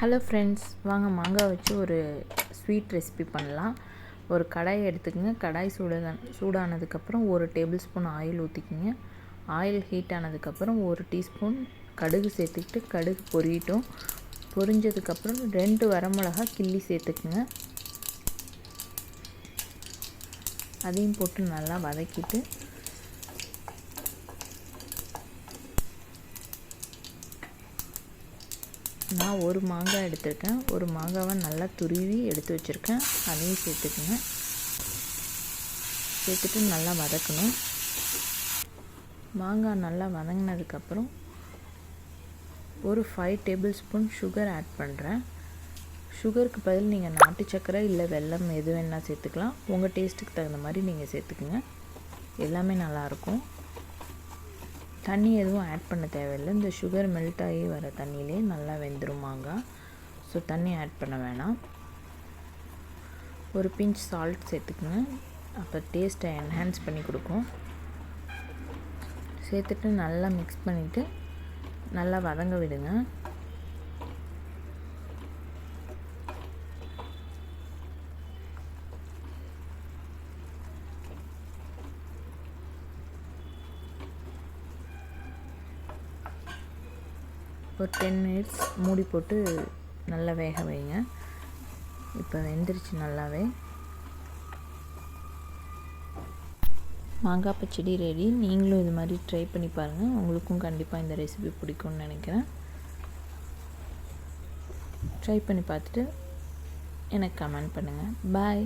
Hello friends, வாங்க மாங்காய் வச்சு ஒரு ஸ்வீட் ரெசிபி பண்ணலாம். ஒரு கடாயை எடுத்துக்கோங்க. கடாய் சூடானதுக்கப்புறம் 1 டேபிள் ஸ்பூன் ஆயில் ஊற்றிக்கிங்க. ஆயில் ஹீட் ஆனதுக்கப்புறம் 1 டீஸ்பூன் கடுகு சேர்த்துக்கிட்டு கடுகு பொரியட்டும். பொரிஞ்சதுக்கப்புறம் 2 வரமிளகா கிள்ளி சேர்த்துக்குங்க. அதையும் போட்டு நல்லா வதக்கிட்டு நான் ஒரு மாங்காய் எடுத்திருக்கேன். ஒரு மாங்காவை நல்லா துருவி எடுத்து வச்சுருக்கேன். அதையும் சேர்த்துக்குங்க. சேர்த்துட்டு நல்லா வதக்கணும். மாங்காய் நல்லா வதங்கினதுக்கப்புறம் ஒரு 5 டேபிள் ஸ்பூன் சுகர் ஆட் பண்ணுறேன். சுகருக்கு பதில் நீங்கள் நாட்டு சர்க்கரை இல்லை வெல்லம் எது வேணால் சேர்த்துக்கலாம். உங்கள் டேஸ்ட்டுக்கு தகுந்த மாதிரி நீங்கள் சேர்த்துக்குங்க. எல்லாமே நல்லாயிருக்கும். தண்ணி எதுவும் ஆட் பண்ண தேவையில்லை. இந்த சுகர் மெல்ட் ஆகி வர தண்ணியிலே நல்லா வெந்துடும் மாங்காய். ஸோ தண்ணி ஆட் பண்ண வேணாம். ஒரு பிஞ்ச் சால்ட் சேர்த்துக்குங்க. அப்போ டேஸ்ட்டை என்ஹான்ஸ் பண்ணி கொடுக்கும். சேர்த்துட்டு நல்லா மிக்ஸ் பண்ணிவிட்டு நல்லா வதங்க விடுங்க. ஒரு 10 மினிட்ஸ் மூடி போட்டு நல்லா வேக வைங்க. இப்போ வெந்துருச்சு நல்லாவே. மாங்காய் பச்சடி ரெடி. நீங்களும் இது மாதிரி ட்ரை பண்ணி பாருங்கள். உங்களுக்கும் கண்டிப்பாக இந்த ரெசிபி பிடிக்கும்னு நினைக்கிறேன். ட்ரை பண்ணி பார்த்துட்டு எனக்கு கமெண்ட் பண்ணுங்கள். பாய்.